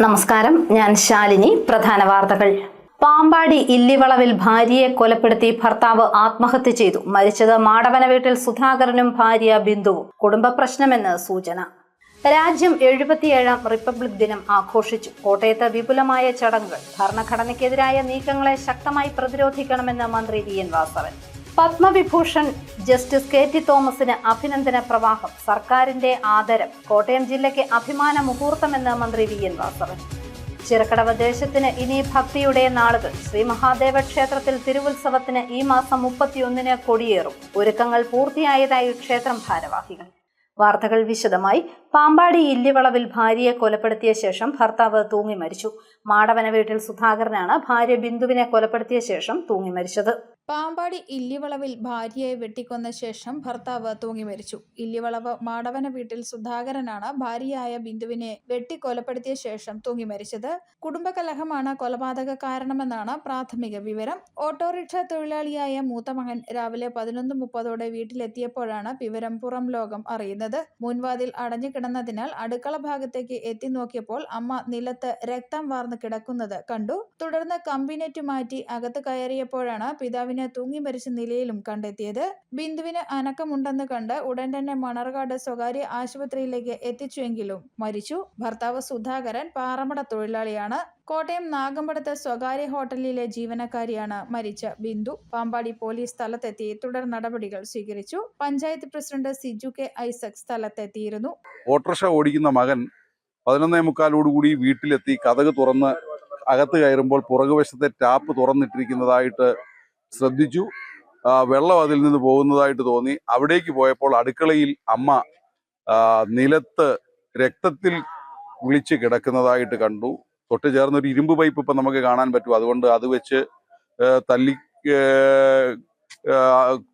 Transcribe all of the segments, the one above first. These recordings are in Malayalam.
നമസ്കാരം, ഞാൻ ശാലിനി. പ്രധാന വാർത്തകൾ. പാമ്പാടി ഇല്ലിവളവിൽ ഭാര്യയെ കൊലപ്പെടുത്തി ഭർത്താവ് ആത്മഹത്യ ചെയ്തു. മരിച്ചത് മാടവന വീട്ടിൽ സുധാകരനും ഭാര്യ ബിന്ദുവും. കുടുംബ പ്രശ്നമെന്ന് സൂചന. രാജ്യം 77ാം റിപ്പബ്ലിക് ദിനം ആഘോഷിച്ചു. കോട്ടയത്ത് വിപുലമായ ചടങ്ങുകൾ. ഭരണഘടനയ്ക്കെതിരായ നീക്കങ്ങളെ ശക്തമായി പ്രതിരോധിക്കണമെന്ന് മന്ത്രി V N. Vasavan. Padma Vibhushan justice K T. തോമസിന് അഭിനന്ദന പ്രവാഹം. സർക്കാരിന്റെ ആദരം. കോട്ടയം ജില്ലയ്ക്ക് അഭിമാന മുഹൂർത്തമെന്ന് മന്ത്രി വി.എൻ. വാസവൻ. ചിറക്കടവ് ദേശത്തിന് ഇനി ഭക്തിയുടെ നാളുകൾ. ശ്രീ മഹാദേവ ക്ഷേത്രത്തിൽ തിരുവുത്സവത്തിന് ഈ മാസം 31-ന് കൊടിയേറും. ഒരുക്കങ്ങൾ പൂർത്തിയായതായി ക്ഷേത്രം ഭാരവാഹികൾ. വാർത്തകൾ വിശദമായി. പാമ്പാടി ഇല്ലിവളവിൽ ഭാര്യയെ കൊലപ്പെടുത്തിയ ശേഷം ഭർത്താവ് തൂങ്ങി മരിച്ചു. മാടവന വീട്ടിൽ സുധാകരനാണ് ഭാര്യ ബിന്ദുവിനെ കൊലപ്പെടുത്തിയ ശേഷം തൂങ്ങി മരിച്ചത്. പാമ്പാടി ഇല്ലിവളവിൽ ഭാര്യയെ വെട്ടിക്കൊന്ന ശേഷം ഭർത്താവ് തൂങ്ങി മരിച്ചു. ഇല്ലിവളവ് മാടവന വീട്ടിൽ സുധാകരനാണ് ഭാര്യയായ ബിന്ദുവിനെ വെട്ടിക്കൊലപ്പെടുത്തിയ ശേഷം തൂങ്ങി മരിച്ചത്. കുടുംബകലഹമാണ് കൊലപാതക കാരണമെന്നാണ് പ്രാഥമിക വിവരം. ഓട്ടോറിക്ഷ തൊഴിലാളിയായ മൂത്ത മകൻ രാവിലെ 11:30 വീട്ടിലെത്തിയപ്പോഴാണ് വിവരം പുറം ലോകം അറിയുന്നത്. മുൻവാതിൽ അടഞ്ഞു കിടന്നതിനാൽ അടുക്കള ഭാഗത്തേക്ക് എത്തി നോക്കിയപ്പോൾ അമ്മ നിലത്ത് രക്തം വാർന്ന് കിടക്കുന്നത് കണ്ടു. തുടർന്ന് കമ്പിനെറ്റ് മാറ്റി അകത്ത് കയറിയപ്പോഴാണ് പിതാവിനെ തൂങ്ങി മരിച്ച നിലയിലും കണ്ടെത്തിയത്. ബിന്ദുവിന് അനക്കമുണ്ടെന്ന് കണ്ട് ഉടൻ തന്നെ മണർകാട് സ്വകാര്യ ആശുപത്രിയിലേക്ക് എത്തിച്ചുവെങ്കിലും മരിച്ചു. ഭർത്താവ് സുധാകരൻ പാറമട തൊഴിലാളിയാണ്. കോട്ടയം നാഗമ്പടത്ത് സ്വകാര്യ ഹോട്ടലിലെ ജീവനക്കാരിയാണ് മരിച്ച ബിന്ദു. പാമ്പാടി പോലീസ് സ്ഥലത്തെത്തി തുടർ നടപടികൾ സ്വീകരിച്ചു. പഞ്ചായത്ത് പ്രസിഡന്റ് സിജു കെ ഐസക് സ്ഥലത്തെത്തിയിരുന്നു. ഓട്ടോറിക്ഷ ഓടിക്കുന്ന മകൻ 11:45 വീട്ടിലെത്തി കതക് തുറന്ന് അകത്ത് കയറുമ്പോൾ പുറകുവശത്തെ ടാപ്പ് തുറന്നിട്ടിരിക്കുന്നതായിട്ട് ശ്രദ്ധിച്ചു. വെള്ളം അതിൽ നിന്ന് പോകുന്നതായിട്ട് തോന്നി. അവിടേക്ക് പോയപ്പോൾ അടുക്കളയിൽ അമ്മ നിലത്ത് രക്തത്തിൽ വിളിച്ച് കിടക്കുന്നതായിട്ട് കണ്ടു. തൊട്ട് ചേർന്നൊരു ഇരുമ്പ് പൈപ്പ് ഇപ്പം നമുക്ക് കാണാൻ പറ്റും. അതുകൊണ്ട് അത് വെച്ച് തല്ലി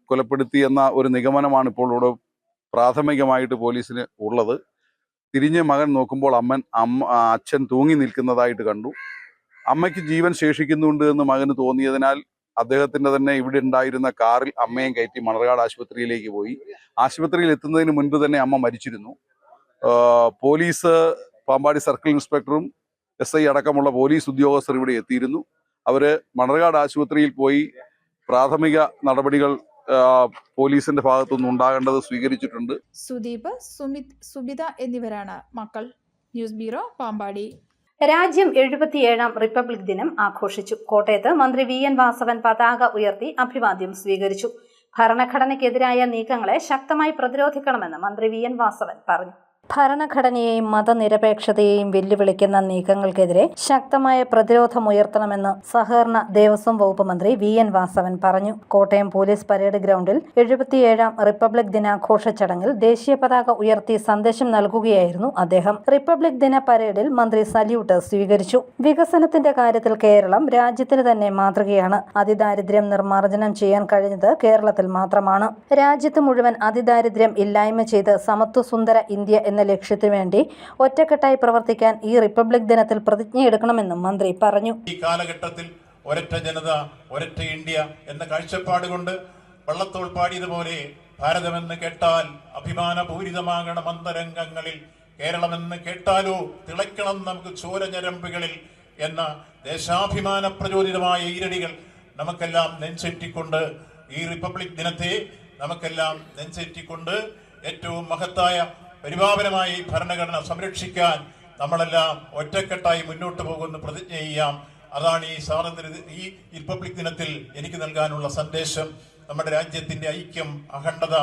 കൊലപ്പെടുത്തി എന്ന ഒരു നിഗമനമാണ് ഇപ്പോൾ ഇവിടെ പ്രാഥമികമായിട്ട് പോലീസിന് ഉള്ളത്. തിരിഞ്ഞ് മകൻ നോക്കുമ്പോൾ അച്ഛൻ തൂങ്ങി നിൽക്കുന്നതായിട്ട് കണ്ടു. അമ്മയ്ക്ക് ജീവൻ ശേഷിക്കുന്നുണ്ട് എന്ന് മകന് തോന്നിയതിനാൽ അദ്ദേഹത്തിന്റെ തന്നെ ഇവിടെ ഉണ്ടായിരുന്ന കാറിൽ അമ്മയും കയറ്റി മണർകാട് ആശുപത്രിയിലേക്ക് പോയി. ആശുപത്രിയിൽ എത്തുന്നതിന് മുൻപ് തന്നെ അമ്മ മരിച്ചിരുന്നു. പോലീസ്, പാമ്പാടി സർക്കിൾ ഇൻസ്പെക്ടറും SI അടക്കമുള്ള പോലീസ് ഉദ്യോഗസ്ഥർ ഇവിടെ എത്തിയിരുന്നു. അവര് മണർകാട് ആശുപത്രിയിൽ പോയി പ്രാഥമിക നടപടികൾ പോലീസിന്റെ ഭാഗത്തുനിന്ന് ഉണ്ടാകേണ്ടത് സ്വീകരിച്ചിട്ടുണ്ട്. സുദീപ്, സുബിത എന്നിവരാണ് മക്കൾ. News bureau, Pampady. രാജ്യം 77ാം റിപ്പബ്ലിക് ദിനം ആഘോഷിച്ചു. കോട്ടയത്ത് മന്ത്രി വി.എൻ. വാസവൻ പതാക ഉയർത്തി അഭിവാദ്യം സ്വീകരിച്ചു. ഭരണഘടനയ്ക്കെതിരായ നീക്കങ്ങളെ ശക്തമായി പ്രതിരോധിക്കണമെന്ന് മന്ത്രി വി.എൻ. വാസവൻ പറഞ്ഞു. ഭരണഘടനയെയും മതനിരപേക്ഷതയെയും വെല്ലുവിളിക്കുന്ന നീക്കങ്ങൾക്കെതിരെ ശക്തമായ പ്രതിരോധമുയർത്തണമെന്ന് സഹകരണ ദേവസ്വം വകുപ്പ് മന്ത്രി വി.എൻ. വാസവൻ പറഞ്ഞു. കോട്ടയം പോലീസ് പരേഡ് ഗ്രൗണ്ടിൽ 77ാം റിപ്പബ്ലിക് ദിനാഘോഷ ചടങ്ങിൽ ദേശീയ പതാക ഉയർത്തി സന്ദേശം നൽകുകയായിരുന്നു അദ്ദേഹം. റിപ്പബ്ലിക് ദിന പരേഡിൽ മന്ത്രി സല്യൂട്ട് സ്വീകരിച്ചു. വികസനത്തിന്റെ കാര്യത്തിൽ കേരളം രാജ്യത്തിന് തന്നെ മാതൃകയാണ്. അതിദാരിദ്ര്യം നിർമ്മാർജ്ജനം ചെയ്യാൻ കഴിഞ്ഞത് കേരളത്തിൽ മാത്രമാണ്. രാജ്യത്ത് മുഴുവൻ അതിദാരിദ്ര്യം ഇല്ലായ്മ ചെയ്ത് സമത്വസുന്ദര ഇന്ത്യ എന്ന ലക്ഷ്യത്തിനു വേണ്ടി ഒറ്റക്കെട്ടായി പ്രവർത്തിക്കാൻ ഈ റിപ്പബ്ലിക് ദിനത്തിൽ പ്രതിജ്ഞയെടുക്കണമെന്നും മന്ത്രി പറഞ്ഞു. ഈ കാലഘട്ടത്തിൽ ഒരൊറ്റ ജനത, ഒരൊറ്റ ഇന്ത്യ എന്ന കാഴ്ചപ്പാട് കൊണ്ട് വള്ളത്തോൾ പാടിയതുപോലെ ഭാരതമെന്ന് കേട്ടാൽ അഭിമാനപൂരിതമാകണം അന്തരംഗങ്ങളിൽ, കേരളമെന്ന് കേട്ടാലോ തിളയ്ക്കണം നമുക്ക് ചോരഞരമ്പുകളിൽ എന്ന ദേശാഭിമാന പ്രചോദിതമായ ഈരടികൾ നമുക്കെല്ലാം നെഞ്ചേറ്റിക്കൊണ്ട് ഈ റിപ്പബ്ലിക് ദിനത്തെ നമുക്കെല്ലാം നെഞ്ചേറ്റിക്കൊണ്ട് ഏറ്റവും മഹത്തായ പരിപാവനമായി ഭരണഘടന സംരക്ഷിക്കാൻ നമ്മളെല്ലാം ഒറ്റക്കെട്ടായി മുന്നോട്ട് പോകുന്ന പ്രതിജ്ഞ ചെയ്യാം. അതാണ് ഈ റിപ്പബ്ലിക് ദിനത്തിൽ എനിക്ക് നൽകാനുള്ള സന്ദേശം. നമ്മുടെ രാജ്യത്തിന്റെ ഐക്യം, അഖണ്ഡത,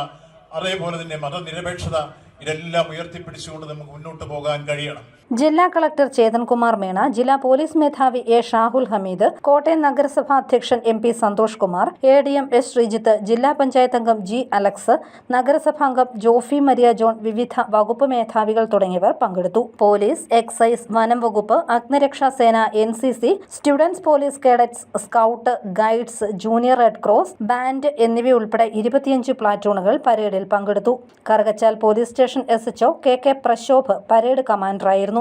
അതേപോലെ തന്നെ മതനിരപേക്ഷത ഇതെല്ലാം ഉയർത്തിപ്പിടിച്ചുകൊണ്ട് നമുക്ക് മുന്നോട്ട് പോകാൻ കഴിയണം. ജില്ലാ കളക്ടർ ചേതൻകുമാർ മീണ, ജില്ലാ പോലീസ് മേധാവി എ. ഷാഹുൽ ഹമീദ്, കോട്ടയം നഗരസഭാ അധ്യക്ഷൻ MP Santhosh Kumar, ADM S. Sreejith, ജില്ലാ പഞ്ചായത്ത് അംഗം G. അലക്സ്, നഗരസഭാംഗം ജോഫി മരിയ ജോൺ, വിവിധ വകുപ്പ് മേധാവികൾ തുടങ്ങിയവർ പങ്കെടുത്തു. പോലീസ്, എക്സൈസ്, വനം വകുപ്പ്, അഗ്നിരക്ഷാ സേന, NCC, students police cadets, scout, guides, junior red cross, band എന്നിവയുൾപ്പെടെ 25 പ്ലാറ്റൂണുകൾ പരേഡിൽ പങ്കെടുത്തു. Karukachal police station SHO KK Prashobh parade കമാൻഡറായിരുന്നു.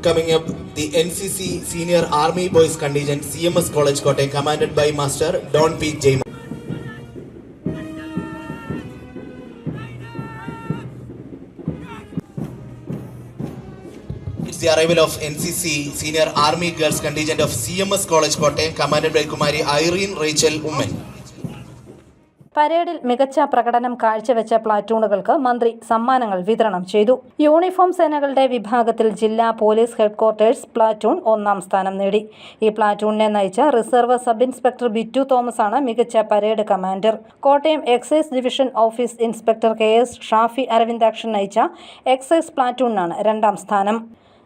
Coming up, the NCC Senior Army Boys Contingent, CMS College Kottayam, commanded by Master Don P. J. It's the arrival of NCC Senior Army Girls Contingent of CMS College Kottayam, commanded by Kumari Irene Rachel Women. പരേഡിൽ മികച്ച പ്രകടനം കാഴ്ചവെച്ച പ്ലാറ്റൂണുകൾക്ക് മന്ത്രി സമ്മാനങ്ങൾ വിതരണം ചെയ്തു. യൂണിഫോം സേനകളുടെ വിഭാഗത്തിൽ ജില്ലാ പോലീസ് ഹെഡ്ക്വാർട്ടേഴ്സ് പ്ലാറ്റൂൺ 1ാം സ്ഥാനം നേടി. ഈ പ്ലാറ്റൂണിനെ നയിച്ച reserve sub inspector Bittu Thomas ആണ് മികച്ച parade commander. Kottayam excise division office inspector KS Shafi Aravindakshan നയിച്ച എക്സൈസ് പ്ലാറ്റൂണിനാണ് 2ാം സ്ഥാനം.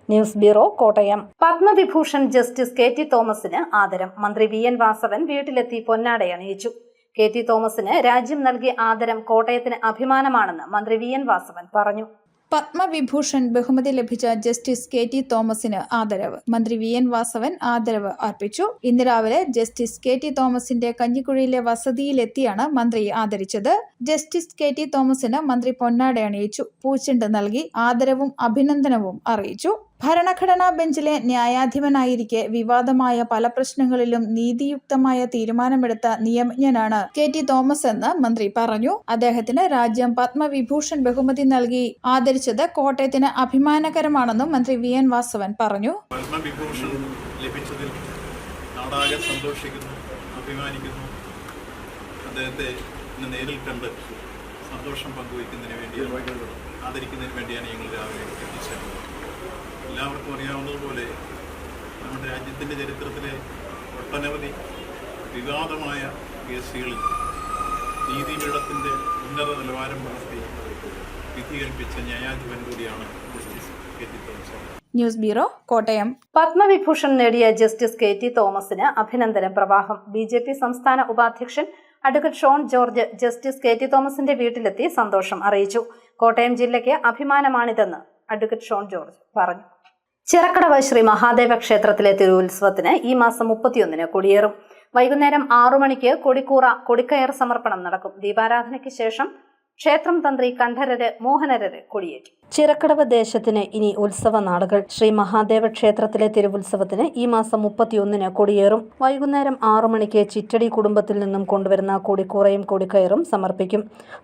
News bureau, Kottayam. Padma Vibhushan justice KT തോമസിന് ആദരം. മന്ത്രി VN വാസവൻ വീട്ടിലെത്തി പൊന്നാടയണിയിച്ചു. KT തോമസിന് രാജ്യം നൽകിയ ആദരം കോട്ടയത്തിന് അഭിമാനമാണെന്ന് മന്ത്രി VN വാസവൻ പറഞ്ഞു. പത്മവിഭൂഷൺ ബഹുമതി ലഭിച്ച ജസ്റ്റിസ് KT തോമസിന് ആദരവ്. മന്ത്രി VN വാസവൻ ആദരവ് അർപ്പിച്ചു. ഇന്ന് രാവിലെ ജസ്റ്റിസ് KT തോമസിന്റെ കഞ്ഞിക്കുഴിയിലെ വസതിയിലെത്തിയാണ് മന്ത്രി ആദരിച്ചത്. ജസ്റ്റിസ് KT തോമസിന് മന്ത്രി പൊന്നാട അണിയിച്ചു, പൂച്ചെണ്ട് നൽകി ആദരവും അഭിനന്ദനവും അറിയിച്ചു. ഭരണഘടനാ ബെഞ്ചിലെ ന്യായാധിപനായിരിക്കെ വിവാദമായ പല പ്രശ്നങ്ങളിലും നീതിയുക്തമായ തീരുമാനമെടുത്ത നിയമജ്ഞനാണ് KT തോമസ് എന്ന് മന്ത്രി പറഞ്ഞു. അദ്ദേഹത്തിന് രാജ്യം പത്മവിഭൂഷൺ ബഹുമതി നൽകി ആദരിച്ചത് കോട്ടയത്തിന് അഭിമാനകരമാണെന്നും മന്ത്രി VN വാസവൻ പറഞ്ഞു. പത്മവിഭൂഷൺ ലഭിച്ചതിൽ നാടാകെ സന്തോഷിക്കുന്നു, അഭിമാനിക്കുന്നു. അദ്ദേഹത്തെ ഇന്ന് നേരിൽ കണ്ട് സന്തോഷം പങ്കുവയ്ക്കുന്നതിന് വേണ്ടിയാണ്, ആദരിക്കുന്നതിന് വേണ്ടിയാണ് ഞങ്ങൾ രാവിലെ എത്തിച്ചേർന്നത്. എല്ലാവർക്കും അറിയാവുന്നതുപോലെ നമ്മുടെ രാജ്യത്തിൻ്റെ ചരിത്രത്തിലെ ഒട്ടനവധി വിവാദമായ കേസുകളിൽ നീതിപീഠത്തിൻ്റെ ഉന്നത നിലവാരം പുലർത്തി വിധികൽപ്പിച്ച ന്യായാധിപൻ കൂടിയാണ് justice KT Thomas. News bureau, Kottayam. Padma Vibhushan നേടിയ ജസ്റ്റിസ് KT തോമസിന് അഭിനന്ദന പ്രവാഹം. BJP സംസ്ഥാന ഉപാധ്യക്ഷൻ advocate Shone George justice KT തോമസിന്റെ വീട്ടിലെത്തി സന്തോഷം അറിയിച്ചു. കോട്ടയം ജില്ലയ്ക്ക് അഭിമാനമാണിതെന്ന് അഡ്വക്കേറ്റ് ഷോൺ ജോർജ് പറഞ്ഞു. ചിറക്കടവ് ശ്രീ മഹാദേവ ക്ഷേത്രത്തിലെ തിരുവുത്സവത്തിന് ഈ മാസം 31-ന് കൊടിയേറും. വൈകുന്നേരം 6 മണിക്ക് കൊടിക്കയർ സമർപ്പണം നടക്കും. ദീപാരാധനയ്ക്ക് ശേഷം ക്ഷേത്രം തന്ത്രി കണ്ഠരര് മോഹനരര് കൊടിയേറ്റും. ചിറക്കടവ് ദേശത്തിന് ഇനി ഉത്സവ നാളുകൾ. ശ്രീ മഹാദേവ ക്ഷേത്രത്തിലെ തിരുവുത്സവത്തിന് ഈ മാസം 31-ന് കൊടിയേറും. വൈകുന്നേരം 6 മണിക്ക് ചിറ്റടി കുടുംബത്തിൽ നിന്നും കൊണ്ടുവരുന്ന കൊടിക്കൂറയും കൊടിക്കയറും സമർപ്പിക്കും.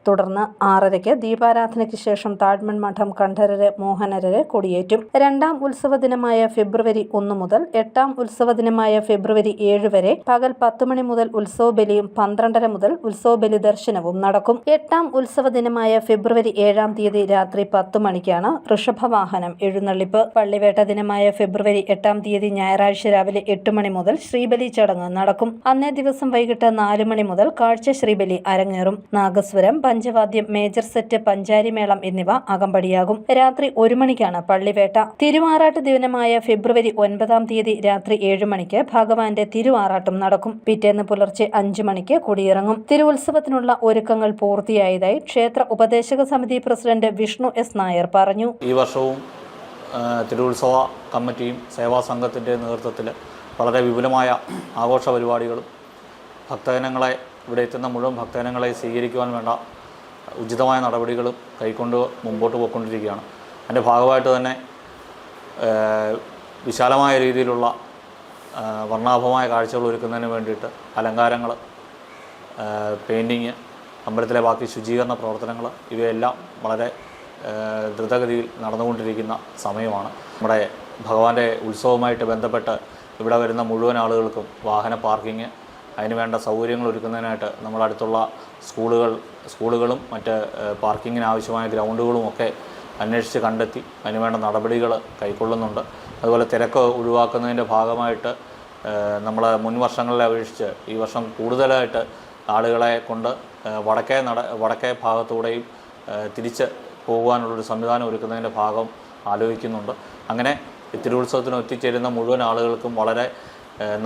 തുടർന്ന് 6:30-ക്ക് ദീപാരാധനയ്ക്ക് ശേഷം താഴ്മൺ മഠം കണ്ഠരര് മോഹനരര് കൊടിയേറ്റും. 2ാം ഉത്സവ ദിനമായ ഫെബ്രുവരി 1 മുതൽ 8ാം ഉത്സവ ദിനമായ ഫെബ്രുവരി 7 വരെ പകൽ 10 മണി മുതൽ ഉത്സവ ബലിയും 12:30 മുതൽ ഉത്സവ ബലി ദർശനവും നടക്കും. 8ാം ഉത്സവ ദിനമായ ഫെബ്രുവരി 7-ാം തീയതി രാത്രി 10 മണിക്കാണ് ഋഷഭവാഹനം എഴുന്നള്ളിപ്പ്. പള്ളിവേട്ട ദിനമായ ഫെബ്രുവരി 8-ാം തീയതി ഞായറാഴ്ച രാവിലെ 8 മണി മുതൽ ശ്രീബലി ചടങ്ങ് നടക്കും. അന്നേ ദിവസം വൈകിട്ട് 4 മണി മുതൽ കാഴ്ച ശ്രീബലി അരങ്ങേറും. നാഗസ്വരം, പഞ്ചവാദ്യം, മേജർ സെറ്റ്, പഞ്ചാരിമേളം എന്നിവ അകമ്പടിയാകും. രാത്രി 1 മണിക്കാണ് പള്ളിവേട്ട. തിരുവാറാട്ട് ദിനമായ ഫെബ്രുവരി 9-ാം തീയതി രാത്രി 7 മണിക്ക് ഭഗവാന്റെ തിരുവാറാട്ടും നടക്കും. പിറ്റേന്ന് പുലർച്ചെ 5 മണിക്ക് കൊടിയിറങ്ങും. തിരുവുത്സവത്തിനുള്ള ഒരുക്കങ്ങൾ പൂർത്തിയായതായി ക്ഷേത്ര ഉപദേശക സമിതി പ്രസിഡന്റ് വിഷ്ണു S. നായർ പറഞ്ഞു. ഈ വർഷവും തിരുവുത്സവ കമ്മിറ്റിയും സേവാ സംഘത്തിൻ്റെ നേതൃത്വത്തിൽ വളരെ വിപുലമായ ആഘോഷ പരിപാടികളും ഭക്തജനങ്ങളെ ഇവിടെ എത്തുന്ന മുഴുവൻ ഭക്തജനങ്ങളെ സ്വീകരിക്കുവാൻ വേണ്ട ഉചിതമായ നടപടികളും കൈക്കൊണ്ട് മുമ്പോട്ട് പോയിക്കൊണ്ടിരിക്കുകയാണ്. അതിൻ്റെ ഭാഗമായിട്ട് തന്നെ വിശാലമായ രീതിയിലുള്ള വർണ്ണാഭമായ കാഴ്ചകൾ ഒരുക്കുന്നതിന് വേണ്ടിയിട്ട് അലങ്കാരങ്ങൾ, പെയിൻറ്റിങ്, അമ്പലത്തിലെ ബാക്കി ശുചീകരണ പ്രവർത്തനങ്ങൾ ഇവയെല്ലാം വളരെ ദ്രുതഗതിയിൽ നടന്നുകൊണ്ടിരിക്കുന്ന സമയമാണ്. നമ്മുടെ ഭഗവാന്റെ ഉത്സവവുമായിട്ട് ബന്ധപ്പെട്ട് ഇവിടെ വരുന്ന മുഴുവൻ ആളുകൾക്കും വാഹന പാർക്കിങ്, അതിനുവേണ്ട സൗകര്യങ്ങൾ ഒരുക്കുന്നതിനായിട്ട് നമ്മുടെ അടുത്തുള്ള സ്കൂളുകളും മറ്റ് പാർക്കിങ്ങിന് ആവശ്യമായ ഗ്രൗണ്ടുകളും ഒക്കെ അന്വേഷിച്ച് കണ്ടെത്തി അതിനുവേണ്ട നടപടികൾ കൈക്കൊള്ളുന്നുണ്ട്. അതുപോലെ തിരക്ക് ഒഴിവാക്കുന്നതിൻ്റെ ഭാഗമായിട്ട് നമ്മൾ മുൻ വർഷങ്ങളെ അപേക്ഷിച്ച് ഈ വർഷം കൂടുതലായിട്ട് ആളുകളെ കൊണ്ട് വടക്കേ ഭാഗത്തൂടെയും തിരിച്ച് പോകുവാനുള്ളൊരു സംവിധാനം ഒരുക്കുന്നതിൻ്റെ ഭാഗം ആലോചിക്കുന്നുണ്ട്. അങ്ങനെ തിരുവുത്സവത്തിന് എത്തിച്ചേരുന്ന മുഴുവൻ ആളുകൾക്കും വളരെ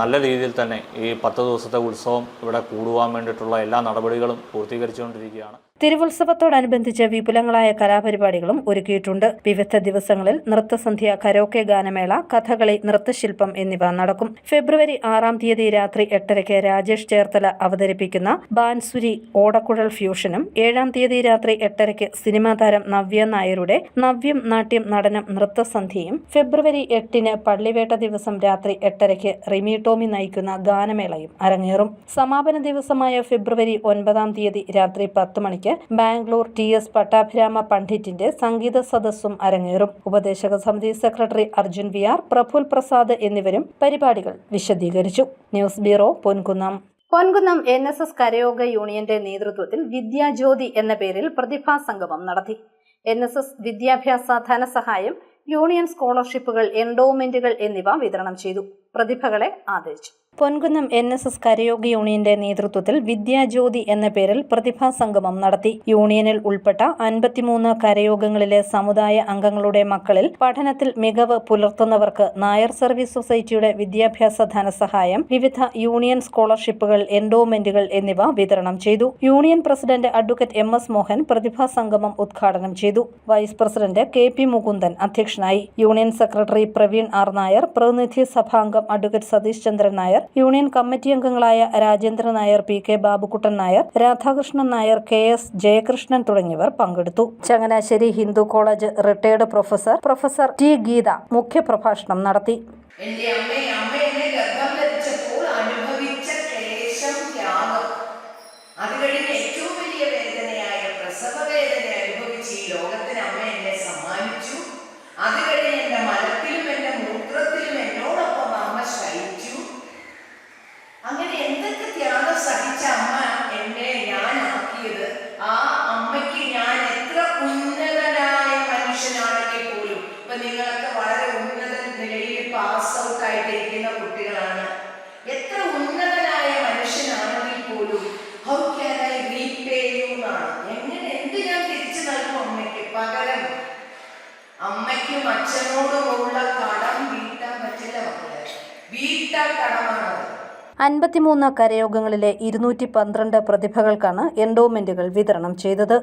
നല്ല രീതിയിൽ തന്നെ ഈ 10 ദിവസത്തെ ഉത്സവം ഇവിടെ കൂടുവാൻ വേണ്ടിയിട്ടുള്ള എല്ലാ നടപടികളും പൂർത്തീകരിച്ചുകൊണ്ടിരിക്കുകയാണ്. തിരുവുത്സവത്തോടനുബന്ധിച്ച് വിപുലങ്ങളായ കലാപരിപാടികളും ഒരുക്കിയിട്ടുണ്ട്. വിവിധ ദിവസങ്ങളിൽ നൃത്തസന്ധ്യ, കരോക്കെ ഗാനമേള, കഥകളി, നൃത്തശില്പം എന്നിവ നടക്കും. ഫെബ്രുവരി 6-ാം തീയതി രാത്രി 8:30-ക്ക് രാജേഷ് ചേർത്തല അവതരിപ്പിക്കുന്ന ബാൻസുരി ഓടക്കുഴൽ ഫ്യൂഷനും 7-ാം തീയതി രാത്രി 8:30-ക്ക് സിനിമാ താരം നവ്യ നായരുടെ നവ്യം നാട്യം നടനം നൃത്തസന്ധ്യയും ഫെബ്രുവരി 8-ന് പള്ളിവേട്ട ദിവസം രാത്രി 8:30-ക്ക് റിമി ടോമി നയിക്കുന്ന ഗാനമേളയും അരങ്ങേറും. സമാപന ദിവസമായ ഫെബ്രുവരി 9-ാം തീയതി രാത്രി 10 മണിക്ക് മണിക്ക് ബാംഗ്ലൂർ TS പട്ടാഭിരാമ പണ്ഡിറ്റിന്റെ സംഗീത സദസ്സും അരങ്ങേറും. ഉപദേശക സമിതി സെക്രട്ടറി അർജുൻ VR, പ്രഫുൽ പ്രസാദ് എന്നിവരും പരിപാടികൾ വിശദീകരിച്ചു. News bureau, Ponkunnam. Ponkunnam NSS കരയോഗ യൂണിയന്റെ നേതൃത്വത്തിൽ വിദ്യാജ്യോതി എന്ന പേരിൽ പ്രതിഭാ സംഗമം നടത്തി. NSS വിദ്യാഭ്യാസ ധനസഹായം, യൂണിയൻ സ്കോളർഷിപ്പുകൾ, എൻഡോവ്മെന്റുകൾ എന്നിവ വിതരണം ചെയ്തു. പ്രതിഭകളെ ആദരിച്ചു. പൊൻകുന്നം NSS കരയോഗ യൂണിയന്റെ നേതൃത്വത്തിൽ വിദ്യാജ്യോതി എന്ന പേരിൽ പ്രതിഭാ സംഗമം നടത്തി. യൂണിയനിൽ ഉൾപ്പെട്ട 53 കരയോഗങ്ങളിലെ സമുദായ അംഗങ്ങളുടെ മക്കളിൽ പഠനത്തിൽ മികവ് പുലർത്തുന്നവർക്ക് നായർ സർവീസ് സൊസൈറ്റിയുടെ വിദ്യാഭ്യാസ ധനസഹായം, വിവിധ യൂണിയൻ സ്കോളർഷിപ്പുകൾ, എൻഡോവ്മെന്റുകൾ എന്നിവ വിതരണം ചെയ്തു. Union president advocate MS Mohan പ്രതിഭാ സംഗമം ഉദ്ഘാടനം ചെയ്തു. വൈസ് പ്രസിഡന്റ് KP മുകുന്ദൻ അധ്യക്ഷനായി. Union secretary Praveen R Nair, പ്രതിനിധി സഭാംഗം advocate Satheesh Chandran Nair, union committee അംഗങ്ങളായ രാജേന്ദ്രൻ നായർ, PK ബാബുക്കുട്ടൻ നായർ, രാധാകൃഷ്ണൻ നായർ, KS ജയകൃഷ്ണൻ തുടങ്ങിയവർ പങ്കെടുത്തു. Changanassery Hindu college retired professor T Geetha മുഖ്യപ്രഭാഷണം നടത്തി. എന്റെ അമ്മ എന്നെ ഗർഭം ധരിച്ചപ്പോൾ അനുഭവിച്ച ക്ലേശം, ത്യാഗം, അത് കഴിഞ്ഞ് ഏറ്റവും വലിയ വേദനയായ പ്രസവ വേദന അനുഭവിച്ച് ഈ ലോകത്തിന് അമ്മ എന്നെ സമ്മാനിച്ചു. അത് കഴിഞ്ഞ് എന്റെ മലത്തിലും എന്റെ മൂത്രത്തിലും എന്നോടൊപ്പം അമ്മ ശയിച്ചു. അങ്ങനെ എന്തൊക്കെ ത്യാഗം സഹിച്ച അമ്മ എന്നെ ഞാനാക്കിയത്. ആ അമ്മയ്ക്ക് ഞാൻ എത്ര ഉന്നതനായ മനുഷ്യനാണെങ്കിൽ പോലും, ഇപ്പൊ നിങ്ങളൊക്കെ വളരെ ഉന്നത നിലയിൽ പാസ് ഔട്ട് ആയിട്ടിരിക്കുന്ന കുട്ടികളാണ്. എത്ര ഉന്നതനായ മനുഷ്യനാണെങ്കിൽ പോലും how can I repay you എന്നാണ്. എങ്ങനെ എന്ത് ഞാൻ തിരിച്ചു നൽകും അമ്മയ്ക്ക്? പകരം അമ്മയ്ക്കും അച്ഛനോടുമുള്ള കടം വീട്ടാൻ പറ്റില്ല മക്കളെ. വീട്ടാൻ കടമാണത്. 53 കരയോഗങ്ങളിലെ 212 പ്രതിഭകൾക്കാണ് എൻഡോവ്മെന്റുകൾ വിതരണം ചെയ്തത്.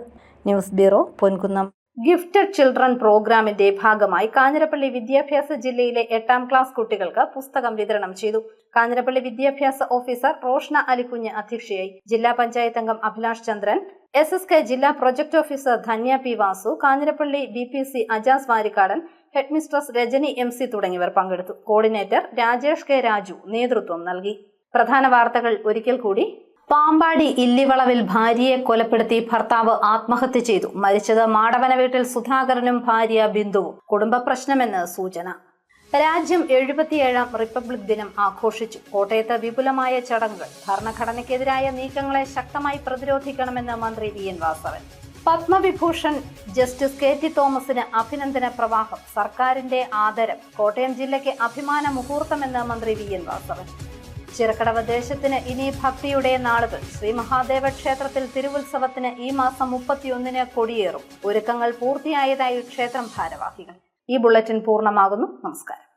News bureau, Ponkunnam. Gifted children പ്രോഗ്രാമിന്റെ ഭാഗമായി കാഞ്ഞിരപ്പള്ളി വിദ്യാഭ്യാസ ജില്ലയിലെ 8ാം ക്ലാസ് കുട്ടികൾക്ക് പുസ്തകം വിതരണം ചെയ്തു. കാഞ്ഞിരപ്പള്ളി വിദ്യാഭ്യാസ ഓഫീസർ റോഷ്ന അലിക്കുഞ്ഞ് അധ്യക്ഷയായി. ജില്ലാ പഞ്ചായത്ത് അംഗം അഭിലാഷ് ചന്ദ്രൻ, SSK ജില്ലാ project officer Dhanya P Vasu, Kanjirappally DPC Ajas Varikkadan, head mistress Rajani MC തുടങ്ങിയവർ പങ്കെടുത്തു. കോർഡിനേറ്റർ രാജേഷ് K രാജു നേതൃത്വം നൽകി. പ്രധാന വാർത്തകൾ ഒരിക്കൽ കൂടി. പാമ്പാടി ഇല്ലിവളവിൽ ഭാര്യയെ കൊലപ്പെടുത്തി ഭർത്താവ് ആത്മഹത്യ ചെയ്തു. മരിച്ചത് മാടവന വീട്ടിൽ സുധാകരനും ഭാര്യ ബിന്ദുവും. കുടുംബ പ്രശ്നമെന്ന് സൂചന. രാജ്യം 77ാം റിപ്പബ്ലിക് ദിനം ആഘോഷിച്ചു. കോട്ടയത്ത് വിപുലമായ ചടങ്ങുകൾ. ഭരണഘടനയ്ക്കെതിരായ നീക്കങ്ങളെ ശക്തമായി പ്രതിരോധിക്കണമെന്ന് മന്ത്രി VN Vasavan. Padma Vibhushan justice KT തോമസിന് അഭിനന്ദന പ്രവാഹം. സർക്കാരിന്റെ ആദരം. കോട്ടയം ജില്ലയ്ക്ക് അഭിമാന മുഹൂർത്തമെന്ന് മന്ത്രി VN വാസവൻ. ചിറക്കടവ് ദേശത്തിന് ഇനി ഭക്തിയുടെ നാളുകൾ. ശ്രീ മഹാദേവ ക്ഷേത്രത്തിൽ തിരുവുത്സവത്തിന് ഈ മാസം 31-ന് കൊടിയേറും. ഒരുക്കങ്ങൾ പൂർത്തിയായതായി ക്ഷേത്രം ഭാരവാഹികൾ. ഈ ബുള്ളറ്റിൻ പൂർണ്ണമാകുന്നു. നമസ്കാരം.